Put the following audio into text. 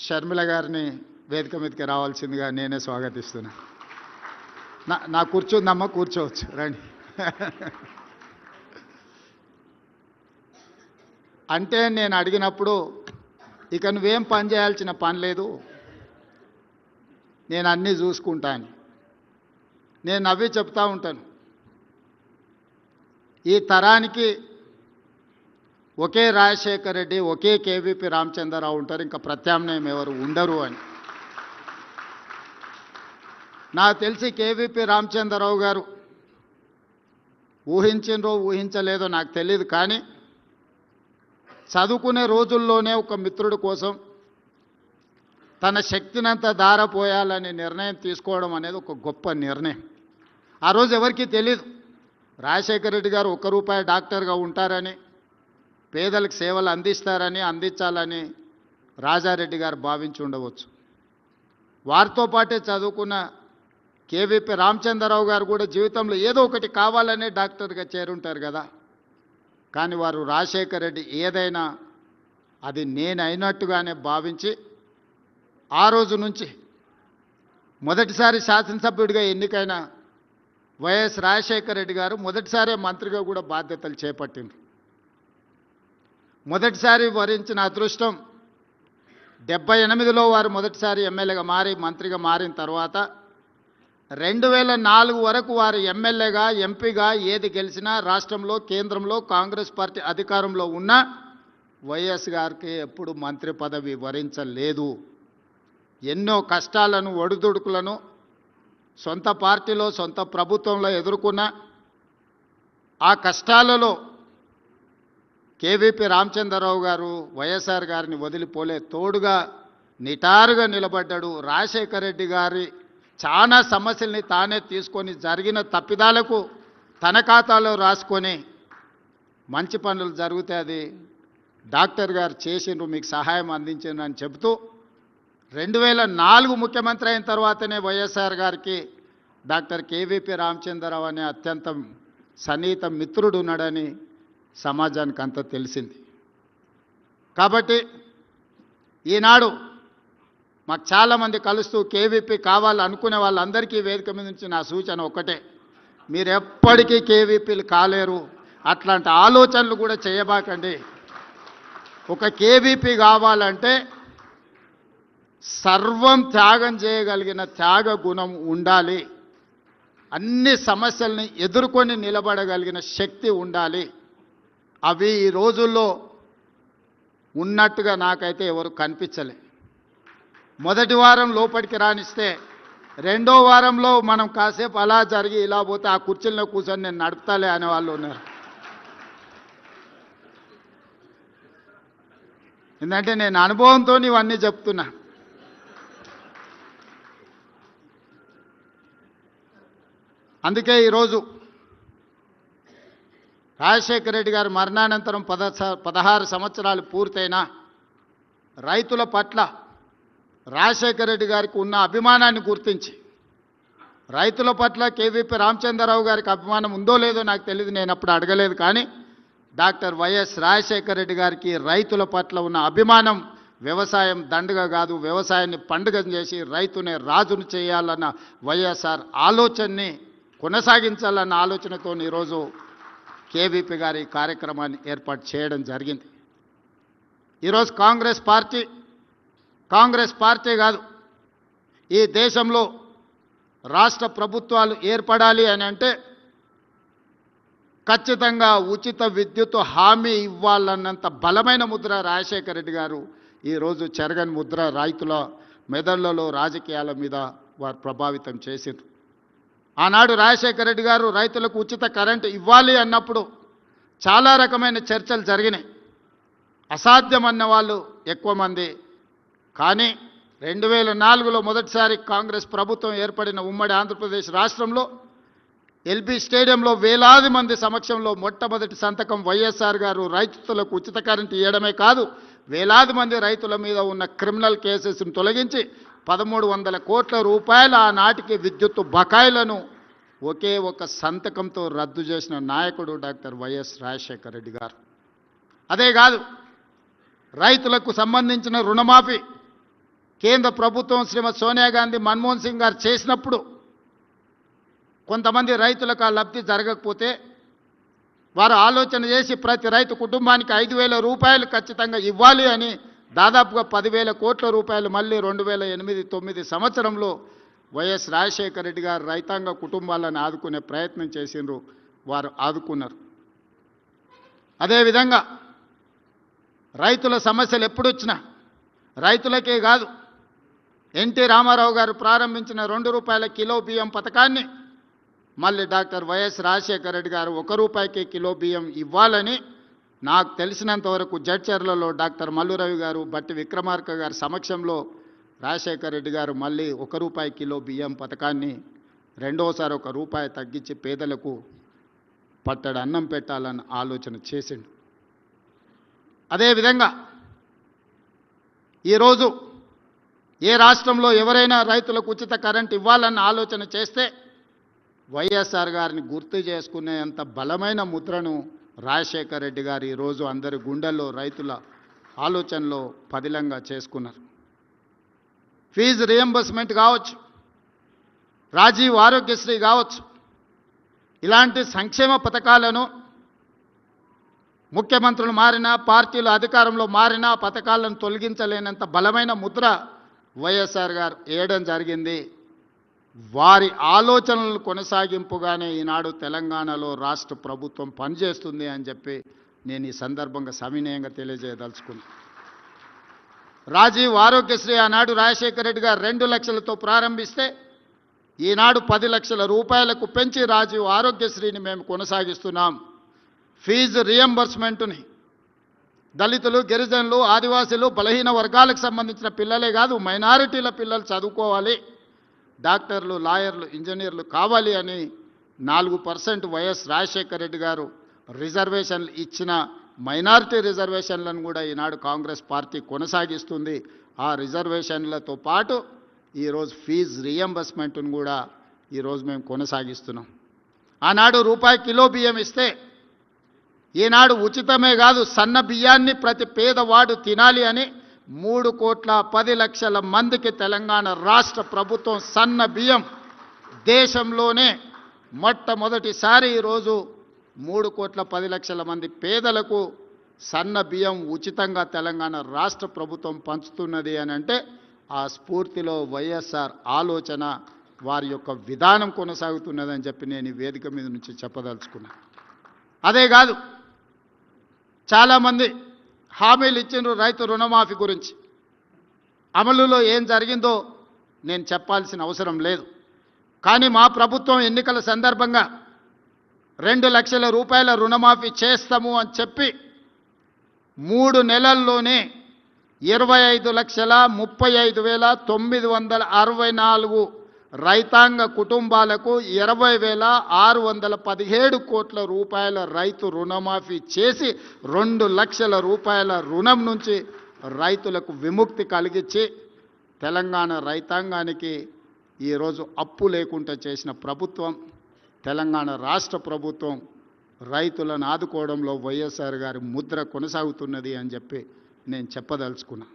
షర్మిల గారిని వేదిక మీదకి రావాల్సిందిగా నేనే స్వాగతిస్తున్నా. నా కూర్చుందమ్మా, కూర్చోవచ్చు, రండి. అంటే నేను అడిగినప్పుడు ఇక నువ్వేం పని చేయాల్సిన పని లేదు, నేను అన్నీ చూసుకుంటాను. నేను నవ్వి చెప్తా ఉంటాను, ఈ తరానికి ఒకే రాజశేఖర్ రెడ్డి, ఒకే కేవీపీ రామచంద్రరావు ఉంటారు, ఇంకా ప్రత్యామ్నాయం ఎవరు ఉండరు అని. నాకు తెలిసి కేవీపీ రామచంద్రరావు గారు ఊహించినరో ఊహించలేదో నాకు తెలియదు, కానీ చదువుకునే రోజుల్లోనే ఒక మిత్రుడి కోసం తన శక్తినంతా ధారపోయాలని నిర్ణయం తీసుకోవడం అనేది ఒక గొప్ప నిర్ణయం. ఆ రోజు ఎవరికీ తెలియదు రాజశేఖర రెడ్డి గారు ₹1 డాక్టర్గా ఉంటారని, పేదలకు సేవలు అందించాలని రాజారెడ్డి గారు భావించి ఉండవచ్చు. వారితో పాటే చదువుకున్న కేవీపీ రామచంద్రరావు గారు కూడా జీవితంలో ఏదో ఒకటి కావాలనే డాక్టర్గా చేరుంటారు కదా. కానీ వారు రాజశేఖర రెడ్డి ఏదైనా అది నేను అయినట్టుగానే భావించి ఆ రోజు నుంచి మొదటిసారి శాసనసభ్యుడిగా ఎన్నికైన వైఎస్ రాజశేఖర రెడ్డి గారు మొదటిసారి మంత్రిగా కూడా బాధ్యతలు చేపట్టిండ్రు. మొదటిసారి వరించిన అదృష్టం 78లో వారు మొదటిసారి ఎమ్మెల్యేగా మారి మంత్రిగా మారిన తర్వాత 2004 వరకు వారు ఎమ్మెల్యేగా, ఎంపీగా ఏది గెలిచినా రాష్ట్రంలో, కేంద్రంలో కాంగ్రెస్ పార్టీ అధికారంలో ఉన్న వైఎస్ గారికి ఎప్పుడు మంత్రి పదవి వరించలేదు. ఎన్నో కష్టాలను, ఒడిదుడుకులను సొంత పార్టీలో, సొంత ప్రభుత్వంలో ఎదుర్కొన్న ఆ కష్టాలలో కేవీపీ రామచంద్రరావు గారు వైఎస్ఆర్ గారిని వదిలిపోలే, తోడుగా నిటారుగా నిలబడ్డాడు. రాజశేఖర రెడ్డి గారి చాలా సమస్యల్ని తానే తీసుకొని జరిగిన తప్పిదాలకు తన ఖాతాలో రాసుకొని మంచి పనులు జరిగితే అది డాక్టర్ గారు చేసిండ్రు, మీకు సహాయం అందించిండ్రు అని చెబుతూ 2004 ముఖ్యమంత్రి అయిన తర్వాతనే వైఎస్ఆర్ గారికి డాక్టర్ కేవీపీ రామచంద్రరావు అనే అత్యంత సన్నిహిత మిత్రుడు ఉన్నాడని సమాజానికి అంతా తెలిసింది. కాబట్టి ఈనాడు మాకు చాలామంది కలుస్తూ కేవీపీ కావాలనుకునే వాళ్ళందరికీ వేదిక మీద నుంచి నా సూచన ఒకటే, మీరు ఎప్పటికీ కేవీపీలు కాలేరు, అట్లాంటి ఆలోచనలు కూడా చేయబాకండి. ఒక కేవీపీ కావాలంటే సర్వం త్యాగం చేయగలిగిన త్యాగ గుణం ఉండాలి, అన్ని సమస్యల్ని ఎదుర్కొని నిలబడగలిగిన శక్తి ఉండాలి. అవి ఈ రోజుల్లో ఉన్నట్టుగా నాకైతే ఎవరు కనిపించలే. మొదటి వారం లోపలికి రానిస్తే రెండో వారంలో మనం కాసేపు అలా జరిగి ఇలా పోతే ఆ కుర్చీల్లో కూర్చొని నేను నడుపుతాలే అనే వాళ్ళు ఉన్నారు. ఎందుకంటే నేను అనుభవంతో ఇవన్నీ చెప్తున్నా. అందుకే ఈరోజు రాజశేఖర రెడ్డి గారు మరణానంతరం 16 సంవత్సరాలు పూర్తయినా రైతుల పట్ల రాజశేఖర రెడ్డి గారికి ఉన్న అభిమానాన్ని గుర్తించి, రైతుల పట్ల కేవీపీ రామచంద్రరావు గారికి అభిమానం ఉందో లేదో నాకు తెలియదు, నేను అప్పుడు అడగలేదు. కానీ డాక్టర్ వైఎస్ రాజశేఖర రెడ్డి గారికి రైతుల పట్ల ఉన్న అభిమానం వ్యవసాయం దండగ కాదు, వ్యవసాయాన్ని పండుగ చేసి రైతునే రాజును చేయాలన్న వైఎస్ఆర్ ఆలోచనని కొనసాగించాలన్న ఆలోచనతో ఈరోజు కేవీపీ గారి కార్యక్రమాన్ని ఏర్పాటు చేయడం జరిగింది. ఈరోజు కాంగ్రెస్ పార్టీ కాదు, ఈ దేశంలో రాష్ట్ర ప్రభుత్వాలు ఏర్పడాలి అని అంటే ఖచ్చితంగా ఉచిత విద్యుత్ హామీ ఇవ్వాలన్నంత బలమైన ముద్ర రాజశేఖర రెడ్డి గారు ఈరోజు చెరగని ముద్ర రైతుల మెదళ్లలో, రాజకీయాల మీద వారు ప్రభావితం చేసిండ్రు. ఆనాడు రాజశేఖర రెడ్డి గారు రైతులకు ఉచిత కరెంటు ఇవ్వాలి అన్నప్పుడు చాలా రకమైన చర్చలు జరిగినాయి. అసాధ్యమన్న వాళ్ళు ఎక్కువ మంది. కానీ 2004లో మొదటిసారి కాంగ్రెస్ ప్రభుత్వం ఏర్పడిన ఉమ్మడి ఆంధ్రప్రదేశ్ రాష్ట్రంలో ఎల్బీ స్టేడియంలో వేలాది మంది సమక్షంలో మొట్టమొదటి సంతకం వైఎస్ఆర్ గారు రైతులకు ఉచిత కరెంటు ఇవ్వడమే కాదు, వేలాది మంది రైతుల మీద ఉన్న క్రిమినల్ కేసెస్ను తొలగించి 1300 కోట్ల రూపాయల ఆనాటికి విద్యుత్ బకాయిలను ఒకే ఒక సంతకంతో రద్దు చేసిన నాయకుడు డాక్టర్ వైఎస్ రాజశేఖర రెడ్డి గారు. అదే కాదు, రైతులకు సంబంధించిన రుణమాఫీ కేంద్ర ప్రభుత్వం శ్రీమతి సోనియా గాంధీ మన్మోహన్ సింగ్ గారు చేసినప్పుడు కొంతమంది రైతులకు ఆ లబ్ధి జరగకపోతే వారు ఆలోచన చేసి ప్రతి రైతు కుటుంబానికి 5,000 రూపాయలు ఖచ్చితంగా ఇవ్వాలి అని దాదాపుగా 10,000 కోట్ల రూపాయలు మళ్ళీ 2008-9 సంవత్సరంలో వైఎస్ రాజశేఖర రెడ్డి గారు రైతాంగ కుటుంబాలను ఆదుకునే ప్రయత్నం చేసిండ్రు. వారు ఆదుకున్నారు. అదేవిధంగా రైతుల సమస్యలు ఎప్పుడొచ్చినా రైతులకే కాదు, ఎన్టీ రామారావు గారు ప్రారంభించిన 2 రూపాయల కిలో బియ్యం పథకాన్ని మళ్ళీ డాక్టర్ వైఎస్ రాజశేఖర రెడ్డి గారు 1 రూపాయికే కిలో బియ్యం ఇవ్వాలని నాకు తెలిసినంత వరకు జడ్చర్లలో డాక్టర్ మల్లురవి గారు, బట్టి విక్రమార్క గారి సమక్షంలో రాజశేఖర రెడ్డి గారు మళ్ళీ 1 రూపాయి కిలో బియ్యం పథకాన్ని రెండోసారి 1 రూపాయి తగ్గించి పేదలకు పట్టడి అన్నం పెట్టాలని ఆలోచన చేసిండు. అదేవిధంగా ఈరోజు ఏ రాష్ట్రంలో ఎవరైనా రైతులకు ఉచిత కరెంట్ ఇవ్వాలన్న ఆలోచన చేస్తే వైఎస్ఆర్ గారిని గుర్తు చేసుకునేంత బలమైన ముద్రను రాజశేఖర రెడ్డి గారు ఈరోజు అందరి గుండెల్లో రైతుల ఆలోచనలో పదిలంగా చేసుకున్నారు. ఫీజు రియంబర్స్మెంట్ కావచ్చు, రాజీవ్ ఆరోగ్యశ్రీ కావచ్చు, ఇలాంటి సంక్షేమ పథకాలను ముఖ్యమంత్రులు మారినా, పార్టీలు అధికారంలో మారినా పథకాలను తొలగించలేనంత బలమైన ముద్ర వైఎస్ఆర్ గారు వేయడం జరిగింది. వారి ఆలోచనలు కొనసాగింపుగానే ఈనాడు తెలంగాణలో రాష్ట్ర ప్రభుత్వం పనిచేస్తుంది అని చెప్పి నేను ఈ సందర్భంగా సవినయంగా తెలియజేయదలుచుకున్నాను. రాజీవ్ ఆరోగ్యశ్రీ ఆనాడు రాజశేఖర రెడ్డి గారు 2 లక్షలతో ప్రారంభిస్తే ఈనాడు 10 లక్షల రూపాయలకు పెంచి రాజీవ్ ఆరోగ్యశ్రీని మేము కొనసాగిస్తున్నాం. ఫీజు రియంబర్స్మెంట్ని దళితులు, గిరిజనులు, ఆదివాసీలు, బలహీన వర్గాలకు సంబంధించిన పిల్లలే కాదు, మైనారిటీల పిల్లలు చదువుకోవాలి, డాక్టర్లు, లాయర్లు, ఇంజనీర్లు కావాలి అని 4% వైఎస్ రాజశేఖర రెడ్డి గారు రిజర్వేషన్లు ఇచ్చిన మైనారిటీ రిజర్వేషన్లను కూడా ఈనాడు కాంగ్రెస్ పార్టీ కొనసాగిస్తుంది. ఆ రిజర్వేషన్లతో పాటు ఈరోజు ఫీజు రియంబర్స్మెంట్ను కూడా ఈరోజు మేము కొనసాగిస్తున్నాం. ఆనాడు రూపాయి కిలో బియ్యం ఇస్తే ఈనాడు ఉచితమే కాదు, సన్న బియ్యాన్ని ప్రతి పేదవాడు తినాలి అని 3,10,00,000 మందికి తెలంగాణ రాష్ట్ర ప్రభుత్వం సన్న బియ్యం దేశంలోనే మొట్టమొదటిసారి ఈరోజు 3,10,00,000 మంది పేదలకు సన్న బియ్యం ఉచితంగా తెలంగాణ రాష్ట్ర ప్రభుత్వం పంచుతున్నది అని అంటే ఆ స్ఫూర్తిలో వైఎస్ఆర్ ఆలోచన, వారి యొక్క విధానం కొనసాగుతున్నదని చెప్పి నేను ఈ వేదిక మీద నుంచి చెప్పదలుచుకున్నాను. అదే కాదు, చాలామంది హామీలు ఇచ్చిండ్రు రైతు రుణమాఫీ గురించి. అమలులో ఏం జరిగిందో నేను చెప్పాల్సిన అవసరం లేదు. కానీ మా ప్రభుత్వం ఎన్నికల సందర్భంగా 2 లక్షల రూపాయల రుణమాఫీ చేస్తాము అని చెప్పి 3 నెలల్లోనే 25,35,964 రైతాంగ కుటుంబాలకు 20,617 కోట్ల రూపాయల రైతు రుణమాఫీ చేసి 2 లక్షల రూపాయల రుణం నుంచి రైతులకు విముక్తి కలిగించి తెలంగాణ రైతాంగానికి ఈరోజు అప్పు లేకుండా చేసిన ప్రభుత్వం తెలంగాణ రాష్ట్ర ప్రభుత్వం. రైతులను ఆదుకోవడంలో వైఎస్ఆర్ గారి ముద్ర కొనసాగుతున్నది అని చెప్పి నేను చెప్పదలుచుకున్నా.